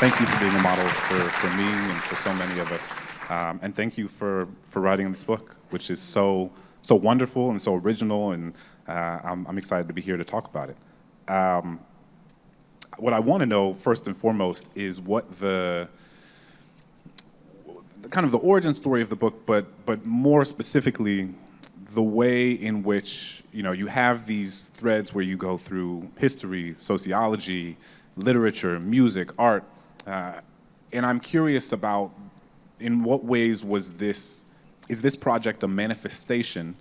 thank you for being a model for me and for so many of us. And thank you for writing this book, which is so wonderful and so original, and I'm excited to be here to talk about it. What I want to know first and foremost is what the kind of the origin story of the book, but more specifically, the way in which you have these threads where you go through history, sociology, literature, music, art, and I'm curious about in what ways is this project a manifestation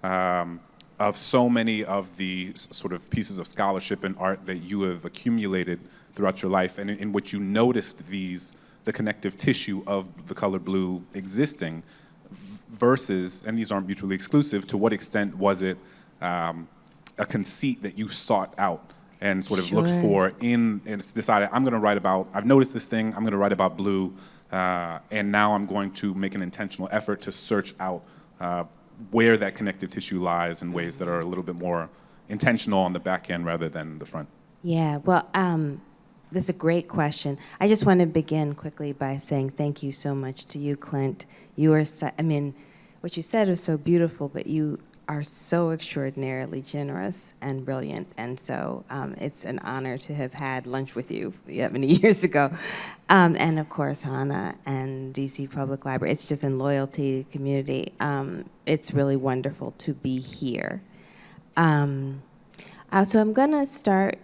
of so many of the sort of pieces of scholarship and art that you have accumulated throughout your life, and in which you noticed the connective tissue of the color blue existing, versus, and these aren't mutually exclusive, to what extent was it a conceit that you sought out and sort of looked for and decided, I've noticed this thing, I'm going to write about blue, and now I'm going to make an intentional effort to search out where that connective tissue lies in ways that are a little bit more intentional on the back end rather than the front? Yeah, well, this is a great question. I just want to begin quickly by saying thank you so much to you, Clint. You are, what you said was so beautiful, but you are so extraordinarily generous and brilliant, and so it's an honor to have had lunch with you many years ago. And of course, Hannah and DC Public Library. It's just in loyalty, community. It's really wonderful to be here. So I'm gonna start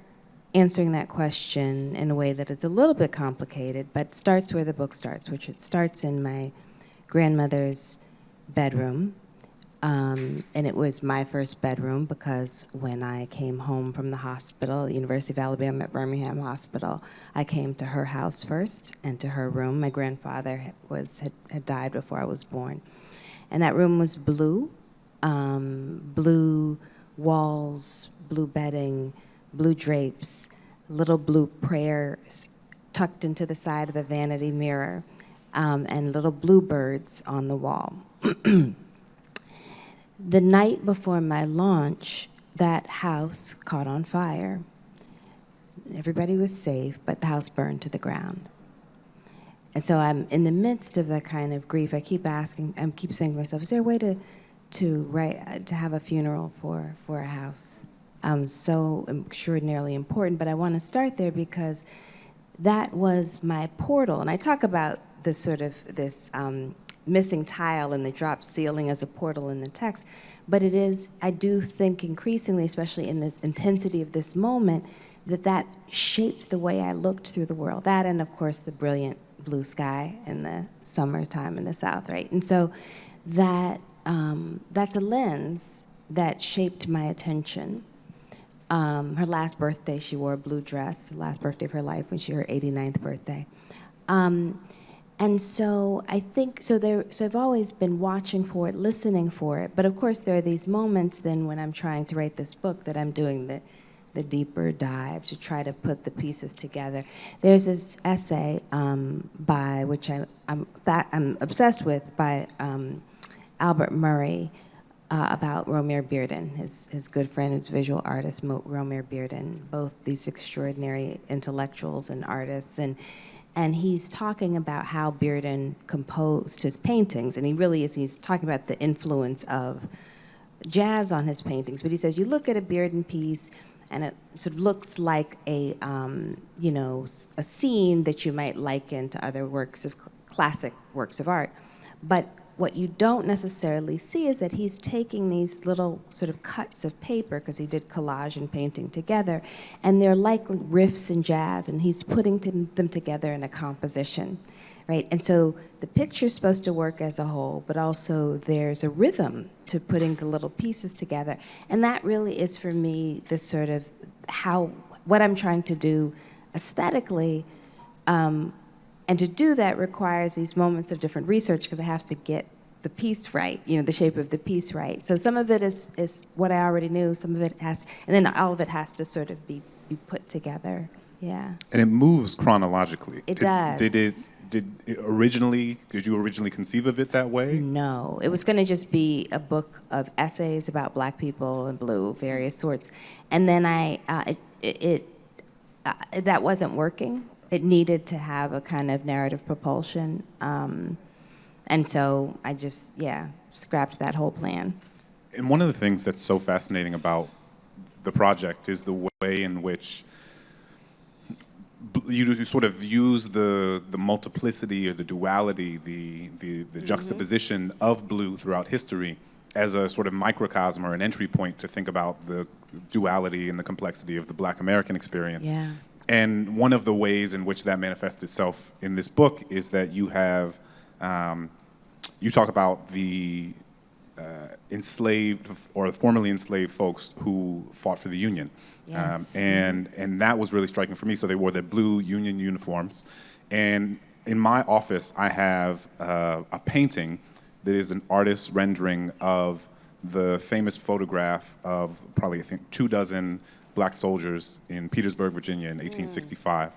answering that question in a way that is a little bit complicated, but starts where the book starts, which it starts in my grandmother's bedroom. And it was my first bedroom because when I came home from the hospital, University of Alabama at Birmingham Hospital, I came to her house first and to her room. My grandfather had died before I was born. And that room was blue, blue walls, blue bedding, blue drapes, little blue prayers tucked into the side of the vanity mirror, and little bluebirds on the wall. The night before my launch, that house caught on fire. Everybody was safe, but the house burned to the ground. And so I'm in the midst of that kind of grief. I keep saying to myself, is there a way to have a funeral for a house? So extraordinarily important, but I want to start there because that was my portal. And I talk about this missing tile in the dropped ceiling as a portal in the text, but it is, I do think increasingly, especially in the intensity of this moment, that shaped the way I looked through the world. That and of course the brilliant blue sky in the summertime in the South, right? And so that's a lens that shaped my attention. Her last birthday, she wore a blue dress, the last birthday of her life, when she her 89th birthday. And so I think, so I've always been watching for it, listening for it, but of course there are these moments then when I'm trying to write this book that I'm doing the deeper dive to try to put the pieces together. There's this essay by, which I'm obsessed with, by Albert Murray, about Romare Bearden, his good friend who's a visual artist, Romare Bearden, both these extraordinary intellectuals and artists, and he's talking about how Bearden composed his paintings, and he's talking about the influence of jazz on his paintings, but he says, you look at a Bearden piece, and it sort of looks like a scene that you might liken to other classic works of art, but what you don't necessarily see is that he's taking these little sort of cuts of paper, because he did collage and painting together, and they're like riffs in jazz, and he's putting them together in a composition, right? And so the picture's supposed to work as a whole, but also there's a rhythm to putting the little pieces together. And that really is, for me, the sort of what I'm trying to do aesthetically. And to do that requires these moments of different research, because I have to get the piece right, the shape of the piece right. So some of it is what I already knew, some of it and then all of it has to sort of be put together, yeah. And it moves chronologically. It does. Did you originally conceive of it that way? No, it was gonna just be a book of essays about Black people and blue, various sorts. And then that wasn't working. it needed to have a kind of narrative propulsion. And so I just, scrapped that whole plan. And one of the things that's so fascinating about the project is the way in which you sort of use the multiplicity or the duality, the juxtaposition of blue throughout history as a sort of microcosm or an entry point to think about the duality and the complexity of the Black American experience. Yeah. And one of the ways in which that manifests itself in this book is that you have, you talk about the enslaved or formerly enslaved folks who fought for the Union. Yes. And that was really striking for me. So they wore their blue Union uniforms. And in my office, I have a painting that is an artist's rendering of the famous photograph of probably, I think, 24 Black soldiers in Petersburg, Virginia in 1865.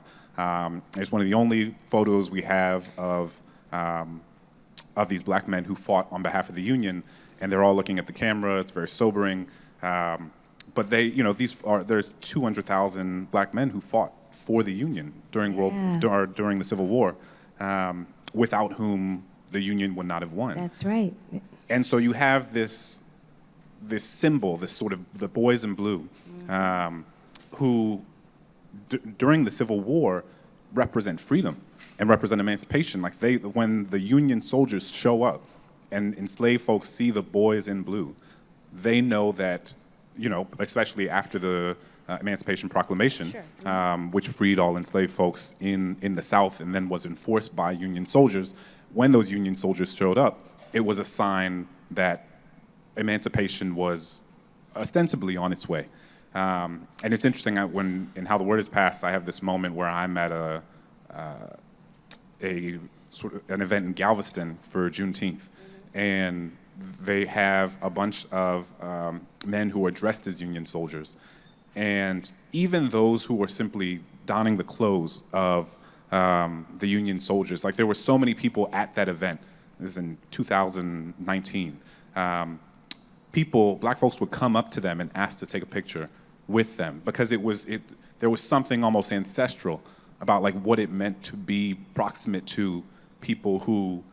It's one of the only photos we have of these Black men who fought on behalf of the Union, and they're all looking at the camera. It's very sobering. But they, there's 200,000 Black men who fought for the Union during during the Civil War, without whom the Union would not have won. That's right. And so you have this symbol, this sort of the boys in blue, who during the Civil War represent freedom and represent emancipation. Like when the Union soldiers show up and enslaved folks see the boys in blue, they know that, especially after the Emancipation Proclamation, which freed all enslaved folks in the South and then was enforced by Union soldiers. When those Union soldiers showed up, it was a sign that emancipation was ostensibly on its way. And it's interesting when in How the Word Is Passed, I have this moment where I'm at a sort of an event in Galveston for Juneteenth, and they have a bunch of men who are dressed as Union soldiers, and even those who were simply donning the clothes of the Union soldiers, like there were so many people at that event. This is in 2019. Black folks would come up to them and ask to take a picture with them because there was something almost ancestral about like what it meant to be proximate to people who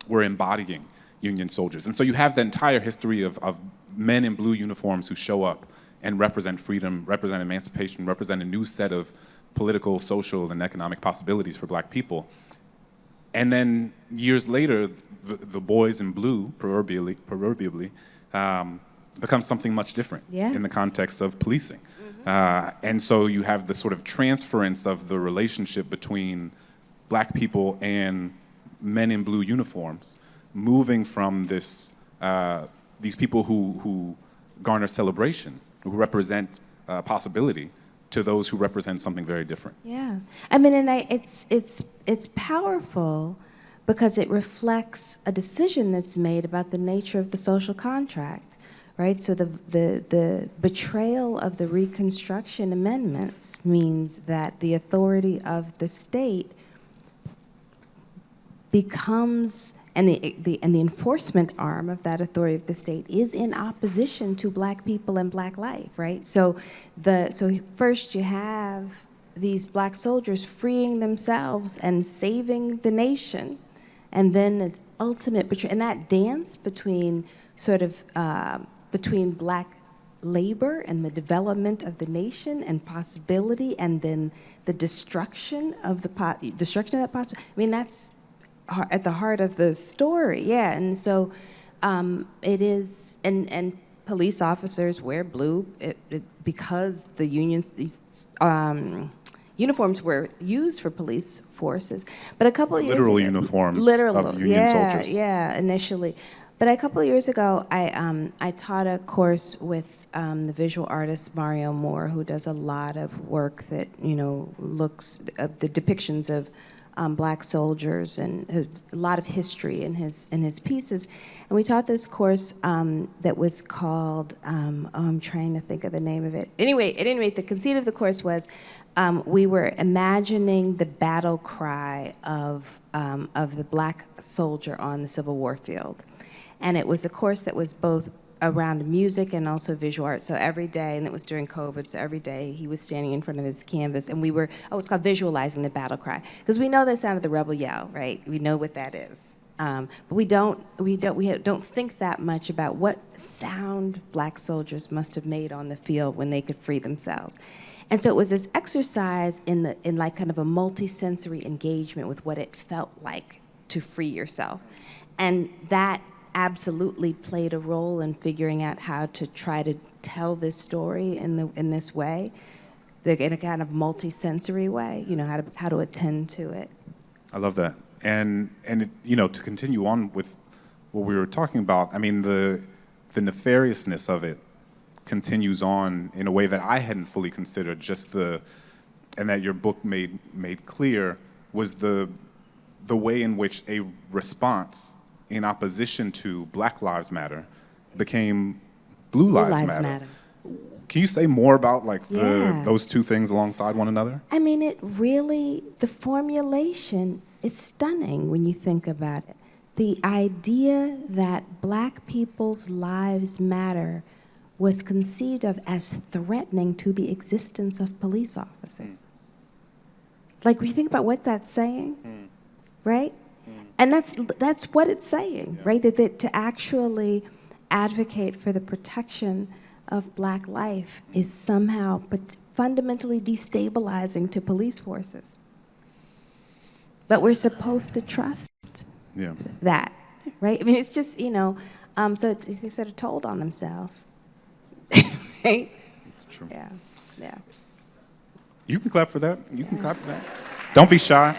were embodying Union soldiers. And so you have the entire history of men in blue uniforms who show up and represent freedom, represent emancipation, represent a new set of political, social, and economic possibilities for Black people. And then years later, the boys in blue, proverbially, becomes something much different in the context of policing. And so you have the sort of transference of the relationship between Black people and men in blue uniforms, moving from these people who garner celebration, who represent possibility, to those who represent something very different. Yeah, I mean, and it's powerful because it reflects a decision that's made about the nature of the social contract, right? So the betrayal of the Reconstruction Amendments means that the authority of the state becomes, and the enforcement arm of that authority of the state is in opposition to Black people and Black life, right? So first you have these Black soldiers freeing themselves and saving the nation, and then an ultimate betrayal, and that dance between between Black labor and the development of the nation and possibility, and then the destruction of that possibility. I mean, that's at the heart of the story, and so it is, and police officers wear blue because the uniforms were used for police forces. But a couple of years ago, uniforms of Union soldiers. Yeah, initially. But a couple of years ago, I taught a course with the visual artist Mario Moore, who does a lot of work that looks at the depictions of Black soldiers and a lot of history in his pieces. And we taught this course that was called, I'm trying to think of the name of it. Anyway, at any rate, the conceit of the course was we were imagining the battle cry of the Black soldier on the Civil War field. And it was a course that was both around music and also visual art. So every day, and it was during COVID, so every day he was standing in front of his canvas, and it's called visualizing the battle cry, because we know the sound of the rebel yell, right? We know what that is. But we don't think that much about what sound black soldiers must have made on the field when they could free themselves. And so it was this exercise in like kind of a multi-sensory engagement with what it felt like to free yourself. And that absolutely played a role in figuring out how to try to tell this story in this way, in a kind of multi-sensory way, how to attend to it. I love that. And it, to continue on with what we were talking about, I mean, the nefariousness of it continues on in a way that I hadn't fully considered, and that your book made clear, was the way in which a response in opposition to Black Lives Matter became Blue Lives Matter. Can you say more about those two things alongside one another? I mean, the formulation is stunning when you think about it. The idea that Black people's lives matter was conceived of as threatening to the existence of police officers. Like, when you think about what that's saying, right? And that's what it's saying, right? That to actually advocate for the protection of Black life is somehow fundamentally destabilizing to police forces. But we're supposed to trust that, right? I mean, it's just, so they sort of told on themselves, right? It's true. Yeah. You can clap for that. You can clap for that. Don't be shy.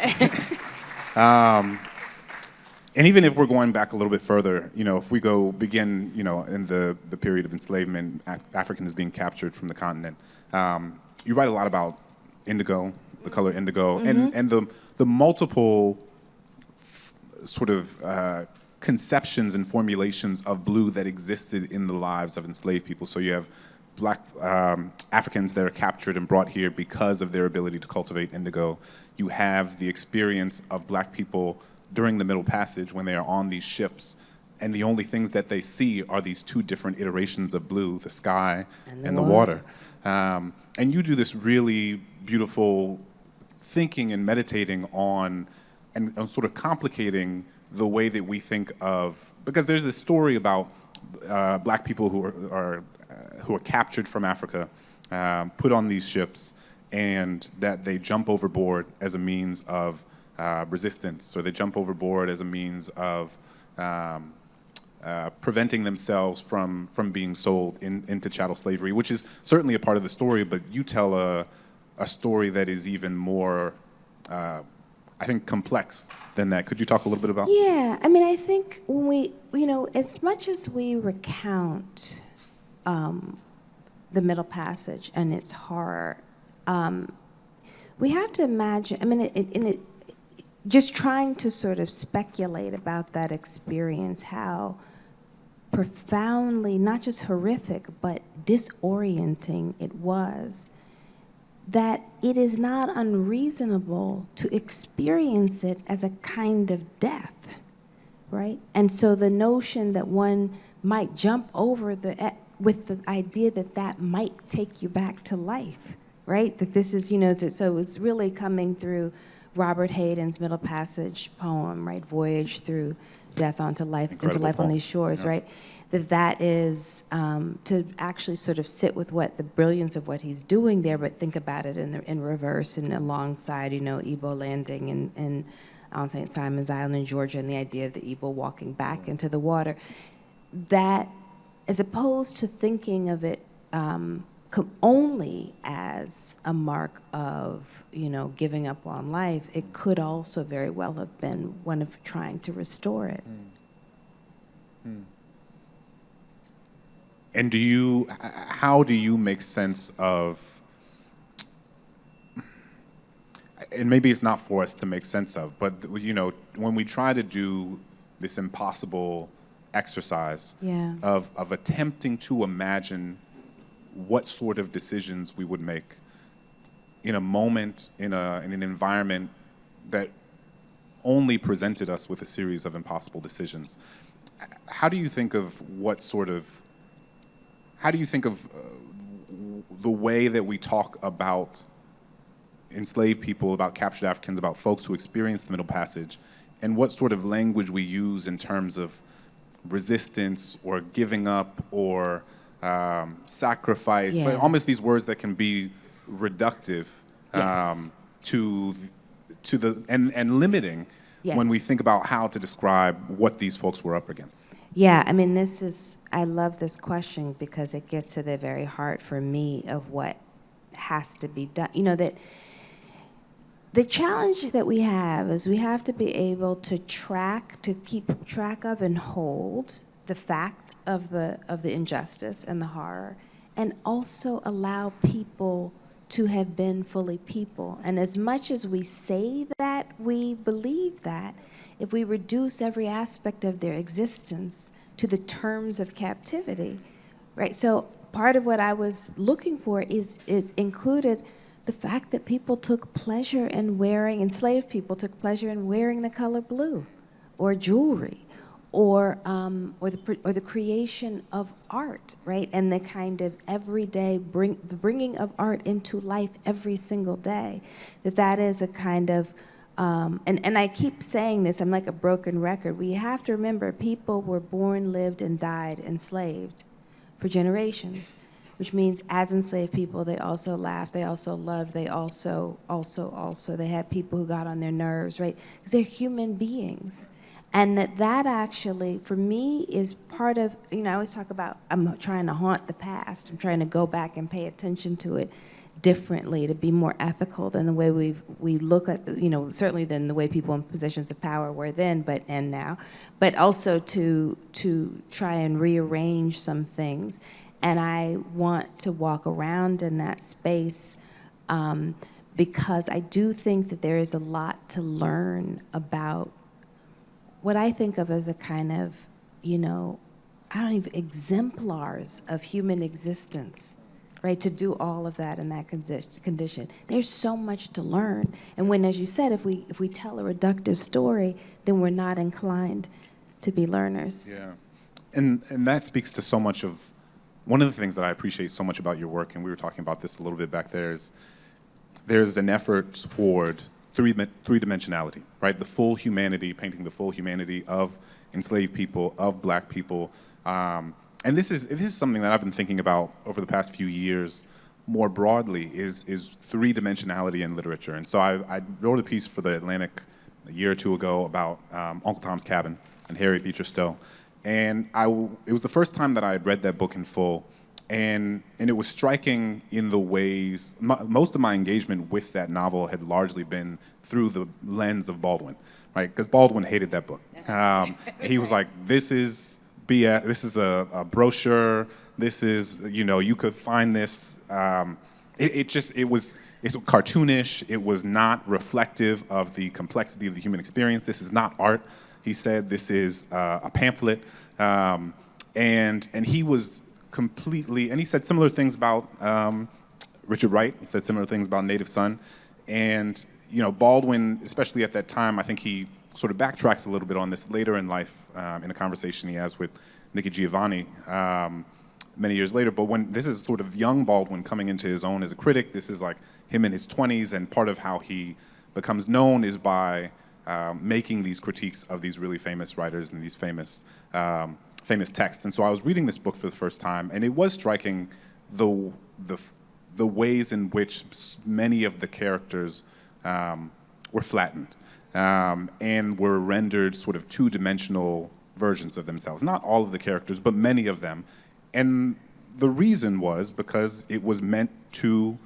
And even if we're going back a little bit further, if we begin, in the period of enslavement, Africans being captured from the continent, you write a lot about indigo, the color indigo, and the multiple sort of conceptions and formulations of blue that existed in the lives of enslaved people. So you have Black Africans that are captured and brought here because of their ability to cultivate indigo. You have the experience of Black people during the Middle Passage when they are on these ships, and the only things that they see are these two different iterations of blue, the sky and the water. And you do this really beautiful thinking and meditating on and sort of complicating the way that we think of, because there's this story about Black people who are captured from Africa, put on these ships, and that they jump overboard as a means of resistance, or they jump overboard as a means of preventing themselves from being sold into chattel slavery, which is certainly a part of the story, but you tell a story that is even more, I think, complex than that. Could you talk a little bit about? Yeah, I mean, I think when we, as much as we recount the Middle Passage and its horror, we have to imagine, I mean, just trying to sort of speculate about that experience, how profoundly, not just horrific, but disorienting it was, that it is not unreasonable to experience it as a kind of death, right? And so the notion that one might jump over with the idea that might take you back to life, right? That this is, so it's really coming through Robert Hayden's Middle Passage poem, right? Voyage through death onto life, Incredible into life poem. on these shores, right? That is to actually sort of sit with the brilliance of what he's doing there, but think about it in reverse and alongside, Igbo landing on St. Simon's Island in Georgia, and the idea of the Igbo walking back into the water. That, as opposed to thinking of it only as a mark of, giving up on life, it could also very well have been one of trying to restore it. And how do you make sense of, and maybe it's not for us to make sense of, but when we try to do this impossible exercise of attempting to imagine what sort of decisions we would make in a moment, in an environment that only presented us with a series of impossible decisions. How do you think of what sort of how do you think of the way that we talk about enslaved people, about captured Africans, about folks who experienced the Middle Passage, and what sort of language we use in terms of resistance or giving up or sacrifice, Yeah. almost these words that can be reductive Yes. to the and limiting Yes. when we think about how to describe what these folks were up against. Yeah, I mean, I love this question because it gets to the very heart for me of what has to be done. You know, that the challenge that we have is we have to be able to keep track of and hold the fact of the injustice and the horror, and also allow people to have been fully people. And as much as we say that, we believe that, if we reduce every aspect of their existence to the terms of captivity, right? So part of what I was looking for is included the fact that people took pleasure in wearing, enslaved people took pleasure in wearing the color blue, or jewelry, or the creation of art, right? And the kind of everyday the bringing of art into life every single day. That is a kind of and I keep saying this, I'm like a broken record. We have to remember people were born, lived, and died enslaved for generations, which means as enslaved people, they also laughed, they also loved, they also, they had people who got on their nerves, right? Because they're human beings. And that actually, for me, is part of, you know, I always talk about, I'm trying to haunt the past. I'm trying to go back and pay attention to it differently, to be more ethical than the way we look at, you know, certainly than the way people in positions of power were then, and now, but also to try and rearrange some things. And I want to walk around in that space because I do think that there is a lot to learn about what I think of as a kind of, you know, I don't even, exemplars of human existence, right, to do all of that in that condition. There's so much to learn. And when, as you said, if we tell a reductive story, then we're not inclined to be learners. Yeah. And that speaks to so much of, one of the things that I appreciate so much about your work, and we were talking about this a little bit back there, is there's an effort toward three-dimensionality, right? The full humanity, painting the full humanity of enslaved people, of Black people. And this is something that I've been thinking about over the past few years more broadly, is three-dimensionality in literature. And so I wrote a piece for The Atlantic a year or two ago about Uncle Tom's Cabin and Harriet Beecher Stowe. And it was the first time that I had read that book in full, and it was striking in the ways, most of my engagement with that novel had largely been through the lens of Baldwin, right? Because Baldwin hated that book. He was like, this is BS, this is a brochure, this is, you know, you could find this, it's cartoonish, it was not reflective of the complexity of the human experience, this is not art. He said this is a pamphlet, and he was completely, and he said similar things about Richard Wright. He said similar things about Native Son, and you know, Baldwin, especially at that time, I think he sort of backtracks a little bit on this later in life in a conversation he has with Nikki Giovanni many years later. But when this is sort of young Baldwin coming into his own as a critic, this is like him in his 20s, and part of how he becomes known is by making these critiques of these really famous writers and these famous texts. And so I was reading this book for the first time, and it was striking the ways in which many of the characters were flattened and were rendered sort of two-dimensional versions of themselves. Not all of the characters, but many of them. And the reason was because it was meant to,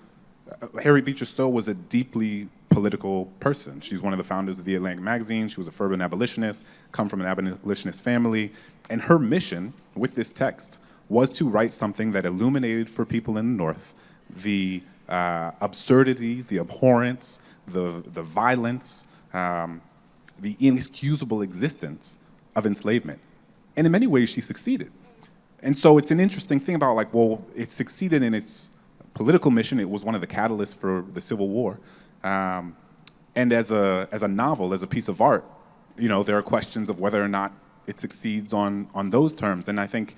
Harriet Beecher Stowe was a deeply political person. She's one of the founders of the Atlantic magazine. She was a fervent abolitionist, come from an abolitionist family. And her mission with this text was to write something that illuminated for people in the North the absurdities, the abhorrence, the violence, the inexcusable existence of enslavement. And in many ways, she succeeded. And so it's an interesting thing about, like, well, it succeeded in its political mission. It was one of the catalysts for the Civil War. And as a novel, as a piece of art, you know, there are questions of whether or not it succeeds on those terms. And I think,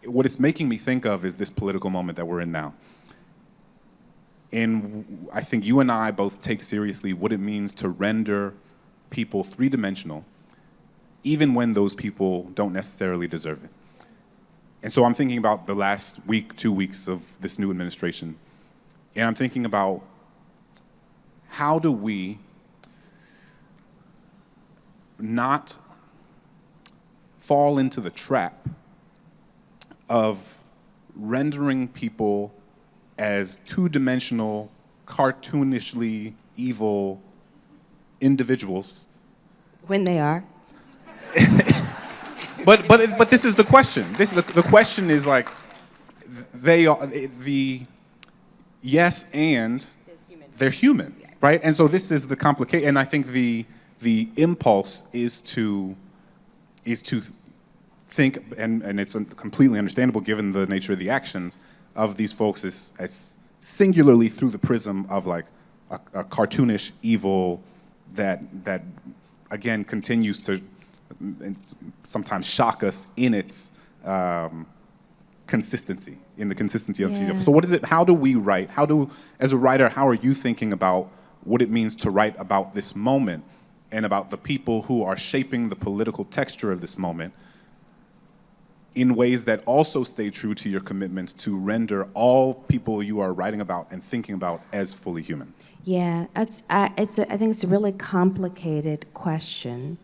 what it's making me think of is this political moment that we're in now. And I think you and I both take seriously what it means to render people three-dimensional, even when those people don't necessarily deserve it. And so I'm thinking about the last week, 2 weeks of this new administration, and I'm thinking about how do we not fall into the trap of rendering people as two-dimensional, cartoonishly evil individuals. When they are. But this is the question. The question is like, they are the yes, and they're human, right? And so this is the complication. And I think the impulse is to think, and it's completely understandable given the nature of the actions of these folks as singularly through the prism of like a cartoonish evil that again continues to sometimes shock us in its consistency, in the consistency of these. So what is it, how do we write? As a writer, how are you thinking about what it means to write about this moment and about the people who are shaping the political texture of this moment in ways that also stay true to your commitments to render all people you are writing about and thinking about as fully human? Yeah, I think it's a really complicated question.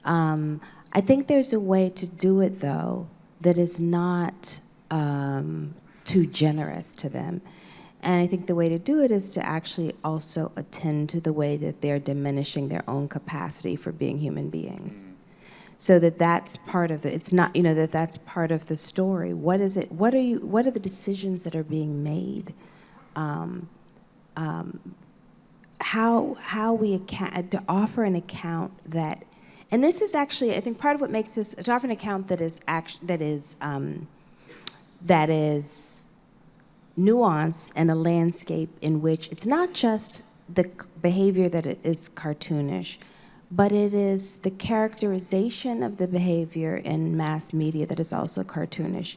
I think there's a way to do it, though, that is not too generous to them. And I think the way to do it is to actually also attend to the way that they're diminishing their own capacity for being human beings. So that's part of it's not, that's part of the story. What is it? What are the decisions that are being made? How we to offer an account that, and this is actually, I think, part of what makes this, to offer an account that is nuanced and a landscape in which it's not just the behavior that it is cartoonish, but it is the characterization of the behavior in mass media that is also cartoonish,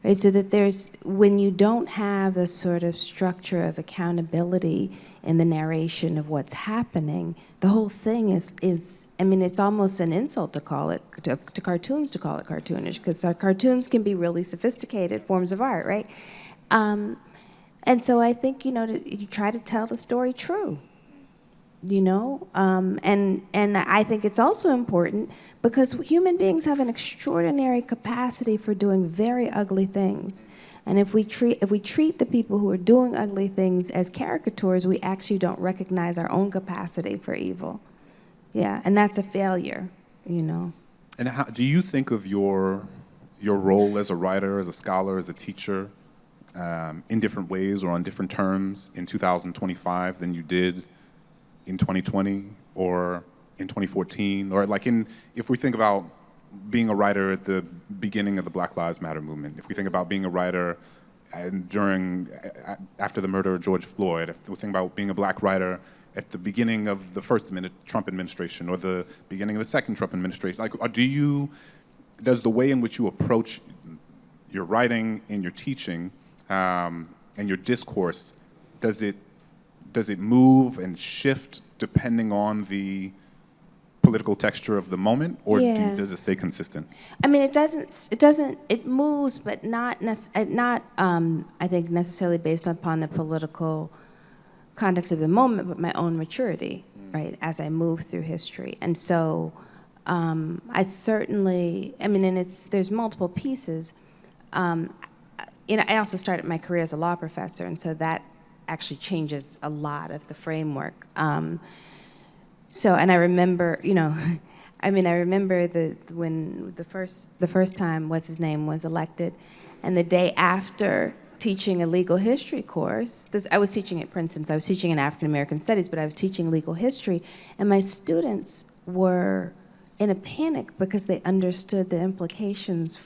right? So that when you don't have the sort of structure of accountability in the narration of what's happening, the whole thing is I mean, it's almost an insult to call it, to cartoons to call it cartoonish, because cartoons can be really sophisticated forms of art, right? And so I think, you try to tell the story true. And I think it's also important because human beings have an extraordinary capacity for doing very ugly things. And if we treat the people who are doing ugly things as caricatures, we actually don't recognize our own capacity for evil. Yeah, and that's a failure, And how do you think of your role as a writer, as a scholar, as a teacher, in different ways or on different terms in 2025 than you did in 2020 or in 2014, or if we think about being a writer at the beginning of the Black Lives Matter movement, if we think about being a writer after the murder of George Floyd, if we think about being a black writer at the beginning of the first Trump administration or the beginning of the second Trump administration, does the way in which you approach your writing and your teaching and your discourse, does it move and shift depending on the political texture of the moment, or does it stay consistent? I mean, it moves, but not I think necessarily based upon the political context of the moment, but my own maturity, right, as I move through history. And so I certainly, and there's multiple pieces. I also started my career as a law professor, and so that actually changes a lot of the framework. And I remember, I remember when the first time what's his name was elected, and the day after teaching a legal history course, I was teaching at Princeton, so I was teaching in African American studies, but I was teaching legal history, and my students were in a panic because they understood the implications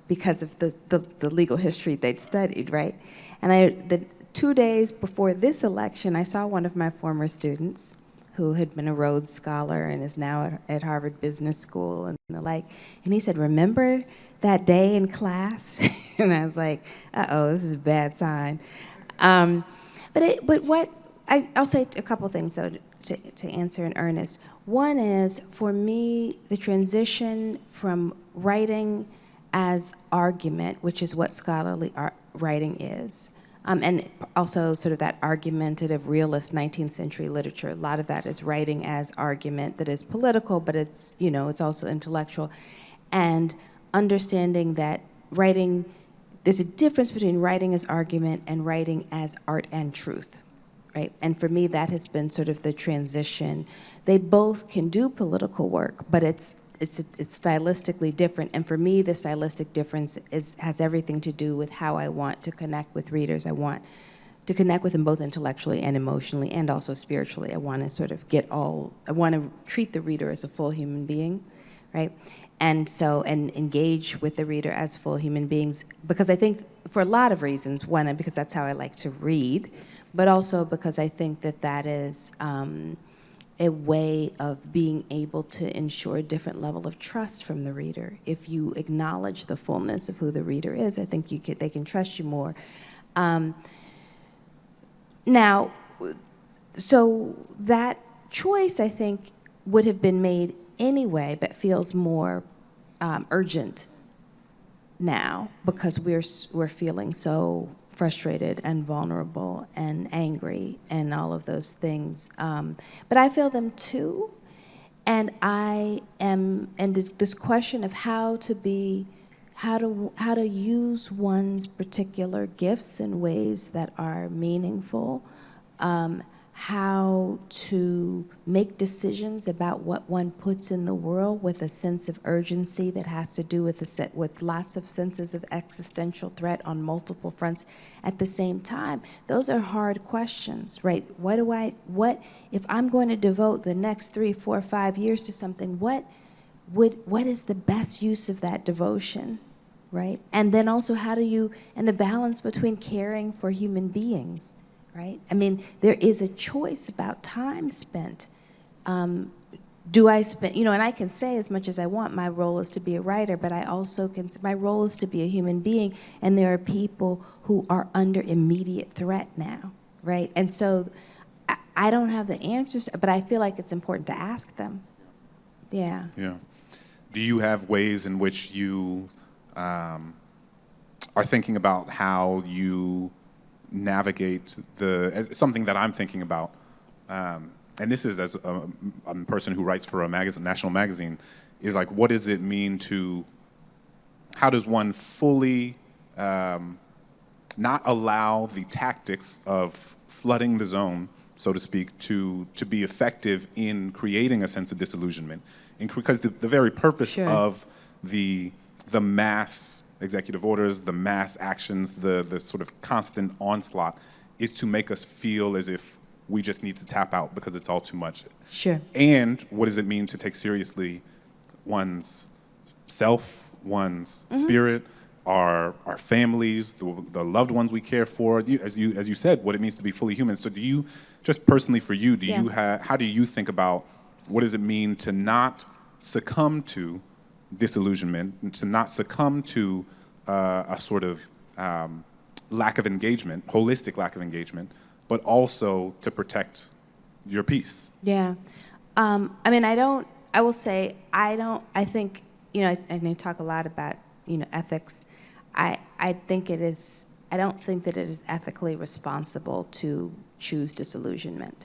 because of the legal history they'd studied, right? And 2 days before this election, I saw one of my former students who had been a Rhodes Scholar and is now at Harvard Business School and the like. And he said, "Remember that day in class?" And I was like, "Uh-oh, this is a bad sign." I'll say a couple things, though, to answer in earnest. One is, for me, the transition from writing as argument, which is what scholarly writing is, and also sort of that argumentative realist 19th century literature. A lot of that is writing as argument that is political, but it's, it's also intellectual. And understanding that writing, there's a difference between writing as argument and writing as art and truth, right? And for me, that has been sort of the transition. They both can do political work, but it's stylistically different. And for me, the stylistic difference has everything to do with how I want to connect with readers. I want to connect with them both intellectually and emotionally and also spiritually. I want to sort of I want to treat the reader as a full human being, right? And engage with the reader as full human beings, because I think for a lot of reasons. One, because that's how I like to read, but also because I think that is a way of being able to ensure a different level of trust from the reader. If you acknowledge the fullness of who the reader is, I think they can trust you more. Now, so that choice, I think, would have been made anyway, but feels more urgent now because we're feeling so frustrated and vulnerable and angry and all of those things. But I feel them too. And this question of how to use one's particular gifts in ways that are meaningful, how to make decisions about what one puts in the world with a sense of urgency that has to do with lots of senses of existential threat on multiple fronts at the same time. Those are hard questions, right? What if I'm going to devote the next 3, 4, 5 years to something, what is the best use of that devotion, right? And then also and the balance between caring for human beings, right? I mean, there is a choice about time spent. Do I spend, and I can say as much as I want, my role is to be a writer, but I also my role is to be a human being, and there are people who are under immediate threat now, right? And so I don't have the answers, but I feel like it's important to ask them. Yeah. Yeah. Do you have ways in which you are thinking about how you navigate as something that I'm thinking about, and this is as a person who writes for a national magazine, is like, what does it mean how does one fully not allow the tactics of flooding the zone, so to speak, to be effective in creating a sense of disillusionment, because the very purpose Sure. of the mass executive orders, the mass actions, the sort of constant onslaught is to make us feel as if we just need to tap out because it's all too much. Sure. And what does it mean to take seriously one's self, one's spirit, our families, the loved ones we care for, as you said, what it means to be fully human. So do you, just personally for you, how do you think about what does it mean to not succumb to disillusionment, and to not succumb to a sort of lack of engagement, holistic lack of engagement, but also to protect your peace? Yeah. I mean, I think, I'm going to talk a lot about, ethics. I don't think that it is ethically responsible to choose disillusionment.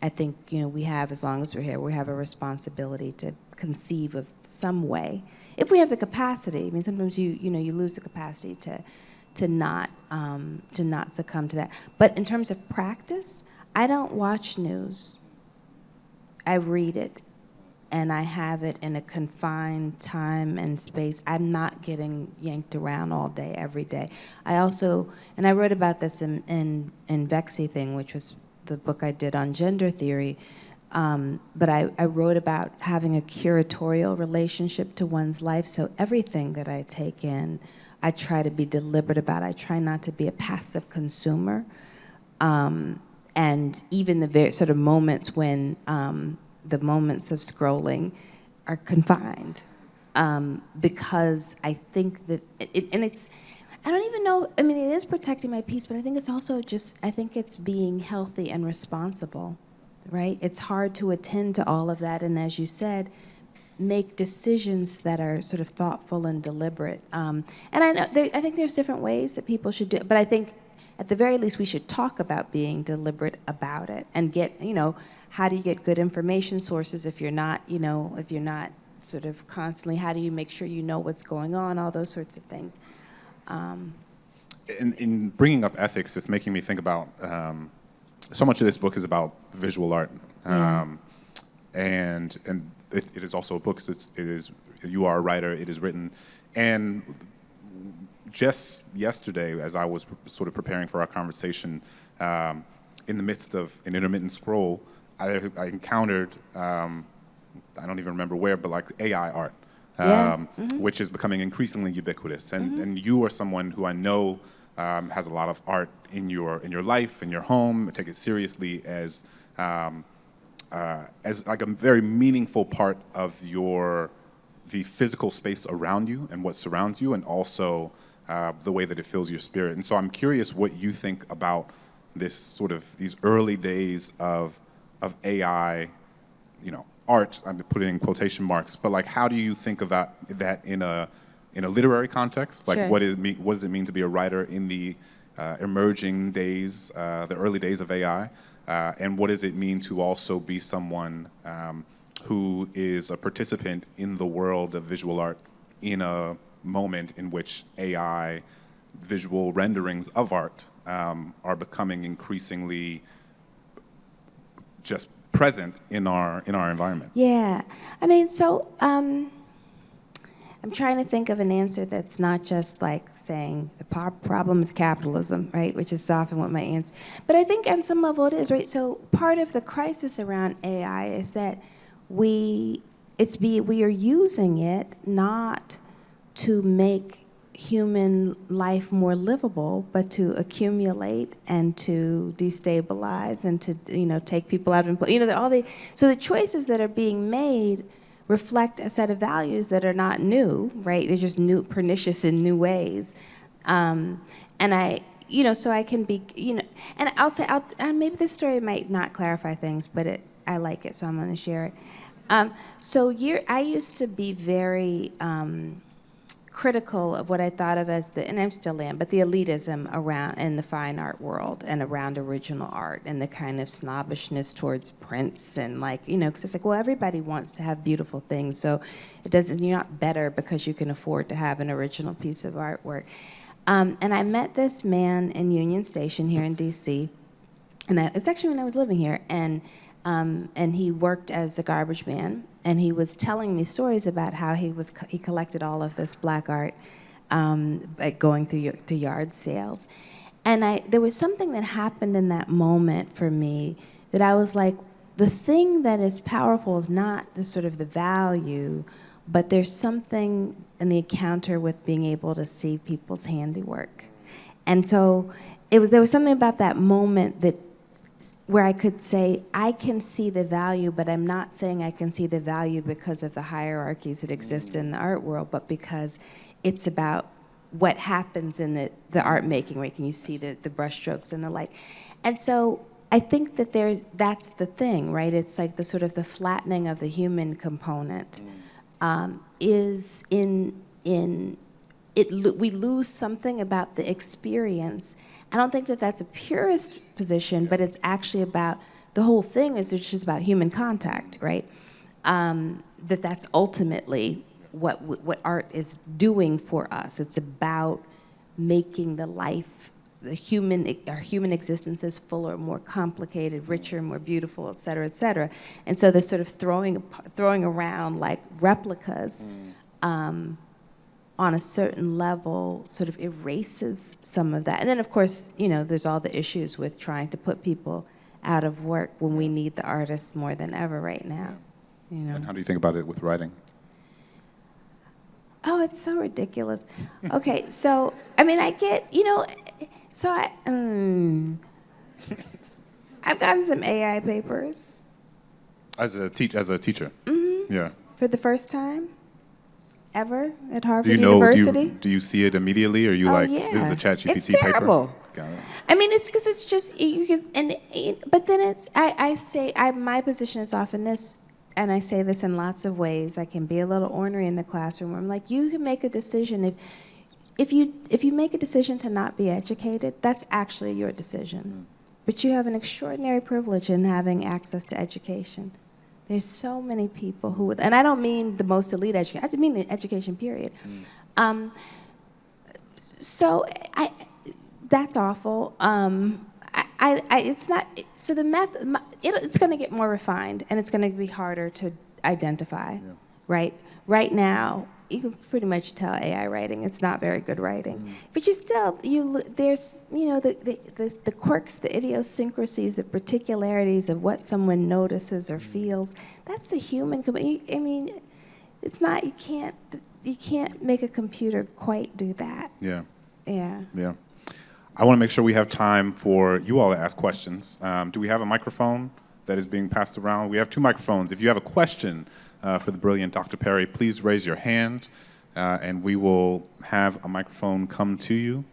I think, we have, as long as we're here, we have a responsibility to conceive of some way, if we have the capacity. I mean, sometimes you lose the capacity to not succumb to that. But in terms of practice, I don't watch news. I read it, and I have it in a confined time and space. I'm not getting yanked around all day, every day. I also, and I wrote about this in Vexy Thing, which was the book I did on gender theory. But I wrote about having a curatorial relationship to one's life. So everything that I take in, I try to be deliberate about. I try not to be a passive consumer. and even the very sort of moments when the moments of scrolling are confined, because I think that I don't even know, I mean, it is protecting my peace, but I think it's also I think it's being healthy and responsible, right? It's hard to attend to all of that, and as you said, make decisions that are sort of thoughtful and deliberate. And I think there's different ways that people should do it, but I think at the very least we should talk about being deliberate about it and get, how do you get good information sources if you're not sort of constantly, how do you make sure you know what's going on, all those sorts of things. In bringing up ethics, it's making me think about, so much of this book is about visual art. And it is also a book, so you are a writer, it is written. And just yesterday, as I was sort of preparing for our conversation, in the midst of an intermittent scroll, I encountered, I don't even remember where, but like AI art. Which is becoming increasingly ubiquitous. And you are someone who I know has a lot of art in your life, in your home. Take it seriously as like a very meaningful part of the physical space around you and what surrounds you, and also the way that it fills your spirit. And so I'm curious what you think about these early days of AI, art, I'm putting in quotation marks, but like, how do you think about that in a literary context? Like, Sure. what does it mean to be a writer in the emerging days, the early days of AI? And what does it mean to also be someone who is a participant in the world of visual art in a moment in which AI visual renderings of art are becoming increasingly just present in our environment? Yeah, I mean, so I'm trying to think of an answer that's not just like saying the problem is capitalism, right? Which is often what my answer. But I think on some level it is, right? So part of the crisis around AI is that we are using it not to make human life more livable, but to accumulate and to destabilize and to take people out of employment. So the choices that are being made reflect a set of values that are not new, right? They're just new, pernicious in new ways. And so I can be, and I'll say, and maybe this story might not clarify things, but I like it, so I'm going to share it. I used to be very critical of what I thought of as and I still am, but the elitism around in the fine art world and around original art and the kind of snobbishness towards prints and because it's like, well, everybody wants to have beautiful things, so you're not better because you can afford to have an original piece of artwork. And I met this man in Union Station here in D.C., and it's actually when I was living here, and he worked as a garbage man, and he was telling me stories about how he collected all of this black art, going to yard sales, and there was something that happened in that moment for me that I was like, the thing that is powerful is not the sort of the value, but there's something in the encounter with being able to see people's handiwork, and so there was something about that moment where I could say, I can see the value, but I'm not saying I can see the value because of the hierarchies that exist in the art world, but because it's about what happens in the art making, right? Can you see the brushstrokes and the like? And so I think that that's the thing, right? It's like the sort of the flattening of the human component is we lose something about the experience. I don't think that that's a purist position, but it's actually about, the whole thing is it's just about human contact, right? That's ultimately what art is doing for us. It's about making our human existences fuller, more complicated, richer, more beautiful, et cetera, et cetera. And so this sort of throwing around like replicas on a certain level sort of erases some of that. And then, of course, there's all the issues with trying to put people out of work when we need the artists more than ever right now. And how do you think about it with writing? Oh, it's so ridiculous. Okay, so, I mean, I get, I've gotten some AI papers. As a teacher. Mm-hmm. Yeah. For the first time ever at Harvard Do you know? University. Do you see it immediately, or are you this is a ChatGPT paper? It's terrible. Got it. I mean, it's because it's just you can, but then it's my position is often this, and I say this in lots of ways. I can be a little ornery in the classroom where I'm like, you can make a decision if you make a decision to not be educated, that's actually your decision. But you have an extraordinary privilege in having access to education. There's so many people who would, and I don't mean the most elite education, I mean the education period. So that's awful. It's not, so the math, it's gonna get more refined and it's gonna be harder to identify, right? Right now, you can pretty much tell AI writing, it's not very good writing. But there's, the quirks, the idiosyncrasies, the particularities of what someone notices or feels. That's the human, I mean, it's not, you can't make a computer quite do that. Yeah. Yeah. Yeah. I want to make sure we have time for you all to ask questions. Do we have a microphone that is being passed around? We have 2 microphones. If you have a question for the brilliant Dr. Perry, please raise your hand, and we will have a microphone come to you.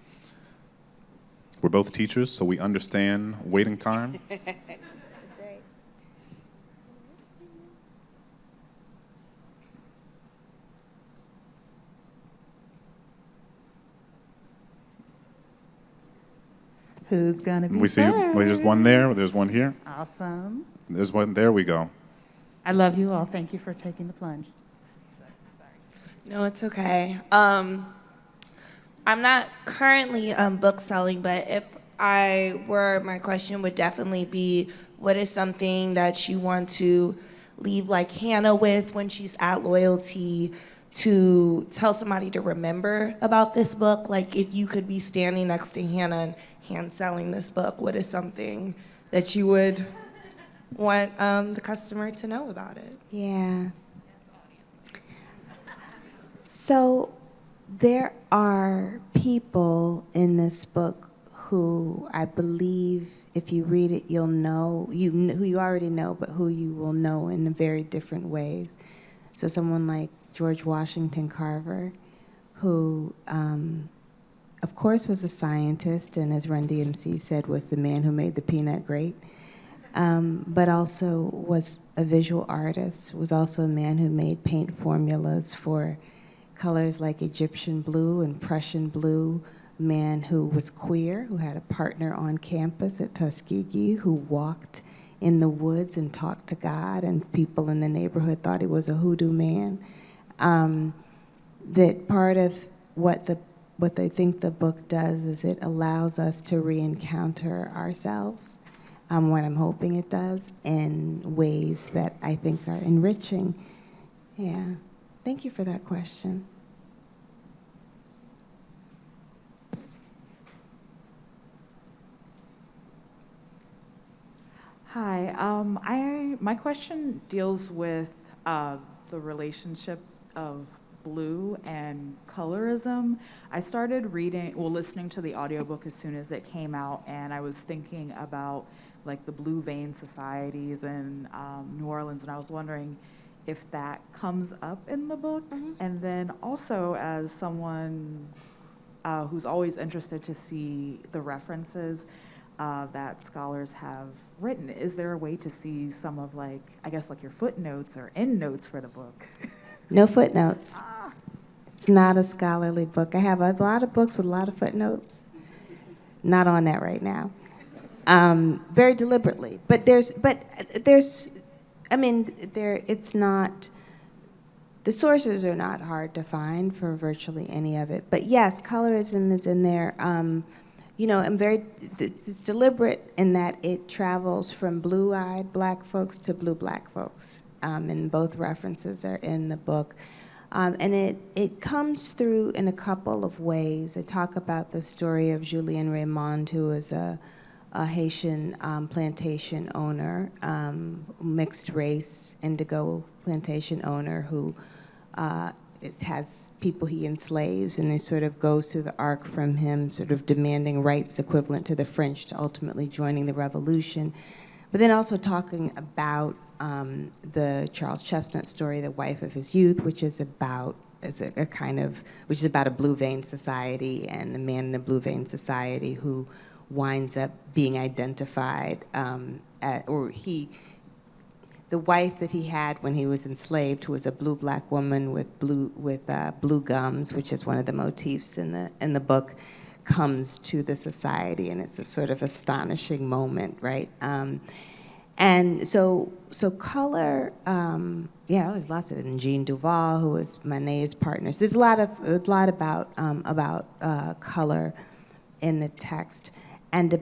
We're both teachers, so we understand waiting time. That's right. Who's gonna be We see first? there's one there, there's one here, Awesome. there's one there. We go. I love you all. Thank you for taking the plunge. No, it's okay. I'm not currently book selling, but if I were, my question would definitely be, what is something that you want to leave like Hannah with when she's at Loyalty to tell somebody to remember about this book? Like if you could be standing next to Hannah and hand selling this book, what is something that you would want the customer to know about it? Yeah. So there are people in this book who I believe if you read it, you'll know, who you already know, but who you will know in very different ways. So someone like George Washington Carver, who, of course, was a scientist, and as Run DMC said, was the man who made the peanut great, but also was a visual artist, was also a man who made paint formulas for colors like Egyptian blue and Prussian blue, man who was queer, who had a partner on campus at Tuskegee, who walked in the woods and talked to God, and people in the neighborhood thought he was a hoodoo man. That part of what they think the book does is it allows us to re-encounter ourselves, what I'm hoping it does, in ways that I think are enriching. Yeah. Thank you for that question. Hi, my question deals with the relationship of blue and colorism. I started listening to the audiobook as soon as it came out, and I was thinking about like the blue vein societies in New Orleans, and I was wondering if that comes up in the book. Mm-hmm. And then also as someone who's always interested to see the references that scholars have written, is there a way to see some of like, I guess like your footnotes or endnotes for the book? No footnotes. It's not a scholarly book. I have a lot of books with a lot of footnotes. Not on that right now. Very deliberately. It's not, the sources are not hard to find for virtually any of it. But yes, colorism is in there. It's deliberate in that it travels from blue-eyed black folks to blue black folks. And both references are in the book. And it comes through in a couple of ways. I talk about the story of Julien Raymond, who is a Haitian plantation owner, mixed race, indigo plantation owner who has people he enslaves, and it sort of goes through the arc from him sort of demanding rights equivalent to the French to ultimately joining the revolution. but then also talking about the Charles Chestnut story, The Wife of His Youth, which is about which is about a blue vein society and a man in a blue vein society who winds up being identified the wife that he had when he was enslaved, who was a blue black woman with blue gums, which is one of the motifs in the book, comes to the society, and it's a sort of astonishing moment, right? And so color, there's lots of it. And Jean Duval, who was Manet's partner. So there's a lot about color in the text, and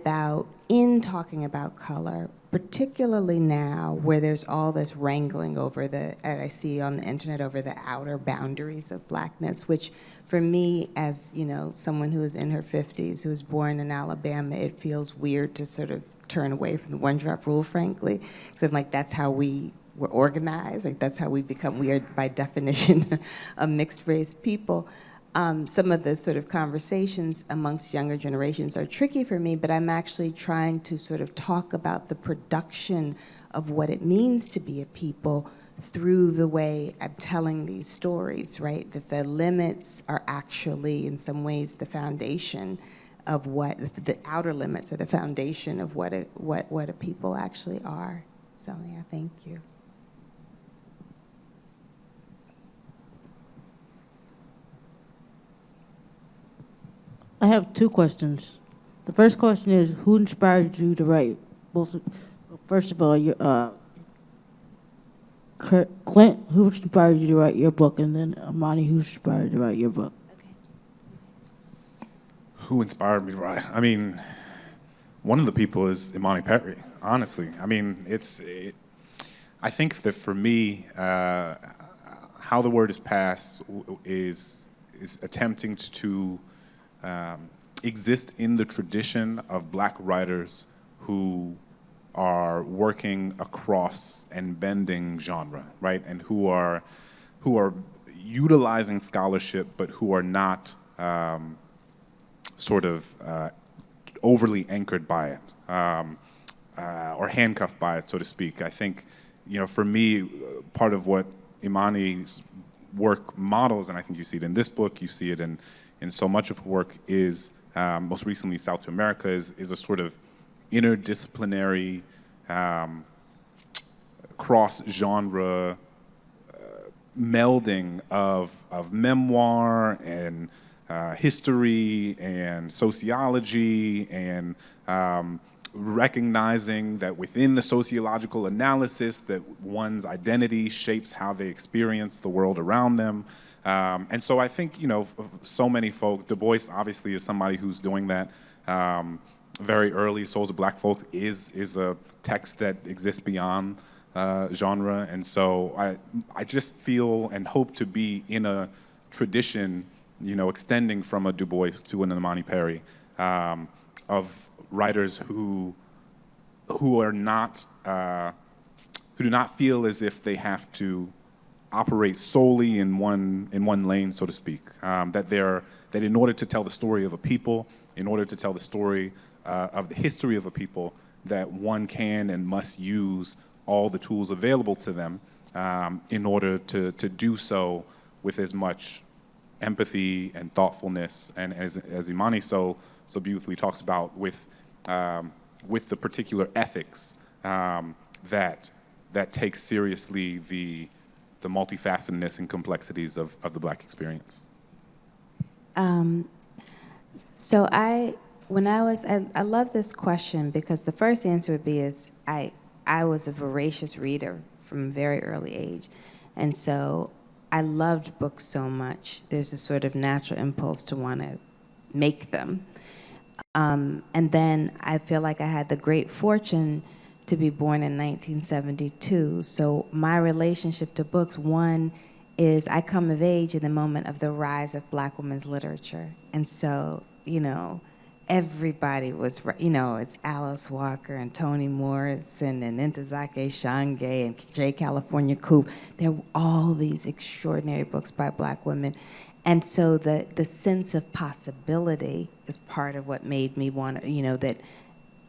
in talking about color, particularly now where there's all this wrangling over I see on the internet, over the outer boundaries of Blackness, which for me, as someone who is in her 50s, who was born in Alabama, it feels weird to sort of turn away from the one-drop rule, frankly. Because I'm like, that's how we were organized. Like, that's how we are, by definition, a mixed-race people. Some of the sort of conversations amongst younger generations are tricky for me, but I'm actually trying to sort of talk about the production of what it means to be a people through the way I'm telling these stories, right? That the limits are actually, in some ways, the foundation of the outer limits are the foundation of what a people actually are. So, yeah, thank you. I have two questions. The first question is, who inspired you to write both? First of all, Clint, who inspired you to write your book? And then Imani, who inspired you to write your book? Who inspired me to write? I mean, one of the people is Imani Perry, honestly. I mean, I think that for me, how the word is passed is attempting to exist in the tradition of Black writers who are working across and bending genre, right? And who are utilizing scholarship, but who are not overly anchored by it or handcuffed by it, so to speak. I think, for me, part of what Imani's work models, and I think you see it in this book, you see it in so much of her work, is most recently South to America, is a sort of interdisciplinary, cross-genre melding of memoir and history and sociology, and recognizing that within the sociological analysis that one's identity shapes how they experience the world around them. And so I think, so many folk, Du Bois obviously is somebody who's doing that very early. Souls of Black Folk is a text that exists beyond genre. And so I just feel and hope to be in a tradition, extending from a Du Bois to an Imani Perry, of writers who are not, who do not feel as if they have to operate solely in one lane, so to speak. That in order to tell the story of a people, in order to tell the story of the history of a people, that one can and must use all the tools available to them in order to do so with as much empathy and thoughtfulness, and as Imani so beautifully talks about, with the particular ethics that takes seriously the multifacetedness and complexities of the Black experience. So I love this question, because the first answer would be I was a voracious reader from a very early age, and so I loved books so much. There's a sort of natural impulse to want to make them. And then I feel like I had the great fortune to be born in 1972. So my relationship to books, one, is I come of age in the moment of the rise of Black women's literature. And so, everybody was, it's Alice Walker and Toni Morrison and Ntozake Shange and J. California Coupe. There were all these extraordinary books by Black women. And so the sense of possibility is part of what made me want to, that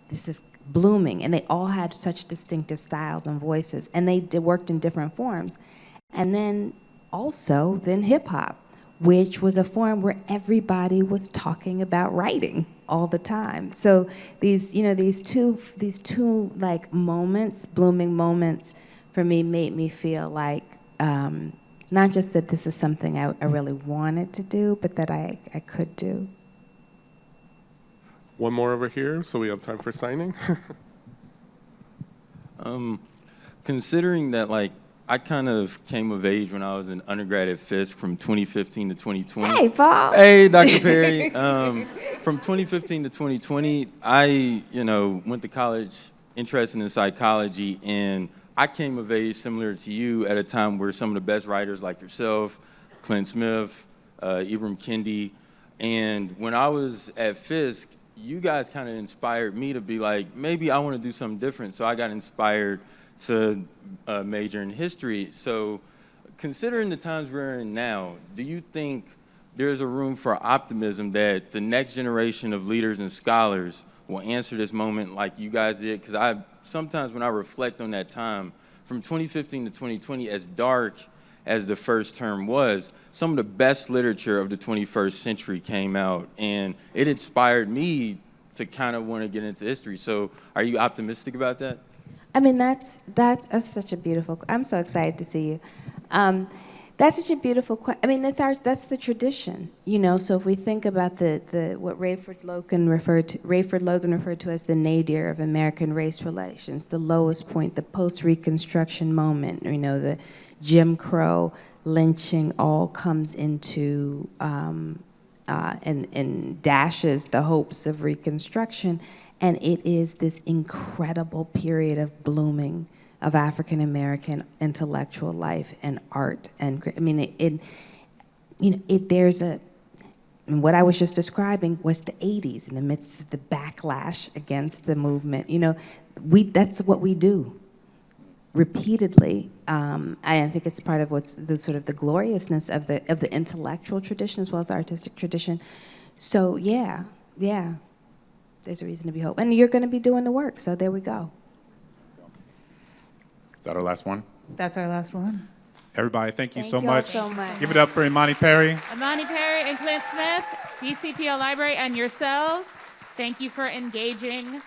this is blooming, and they all had such distinctive styles and voices, and they worked in different forms. And then also hip hop, which was a form where everybody was talking about writing all the time. So these two like moments, blooming moments, for me made me feel like not just that this is something I really wanted to do, but that I could do. One more over here, so we have time for signing. Considering that, like, I kind of came of age when I was an undergrad at Fisk from 2015 to 2020. Hey, Paul. Hey, Dr. Perry. From 2015 to 2020, I, went to college interested in psychology, and I came of age similar to you at a time where some of the best writers like yourself, Clint Smith, Ibram Kendi, and when I was at Fisk, you guys kind of inspired me to be like, maybe I want to do something different. So I got inspired to major in history. So considering the times we're in now, do you think there's a room for optimism that the next generation of leaders and scholars will answer this moment like you guys did? Because sometimes when I reflect on that time, from 2015 to 2020, as dark as the first term was, some of the best literature of the 21st century came out, and it inspired me to kind of want to get into history. So are you optimistic about that? I mean, that's such a beautiful. I'm so excited to see you. That's such a beautiful question. I mean, that's the tradition, So if we think about what Rayford Logan referred to as the nadir of American race relations, the lowest point, the post-Reconstruction moment, the Jim Crow, lynching, all comes into and dashes the hopes of Reconstruction. And it is this incredible period of blooming of African American intellectual life and art. And I mean, and what I was just describing was the 80s in the midst of the backlash against the movement. That's what we do repeatedly. I think it's part of what's the sort of the gloriousness of the intellectual tradition as well as the artistic tradition. So yeah. There's a reason to be hope. And you're going to be doing the work, so there we go. Is that our last one? That's our last one. Everybody, thank you Thank so you all much. so much. Give it up for Imani Perry. Imani Perry and Clint Smith, DCPL Library, and yourselves, thank you for engaging,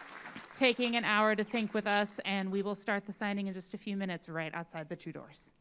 taking an hour to think with us, and we will start the signing in just a few minutes right outside the 2 doors.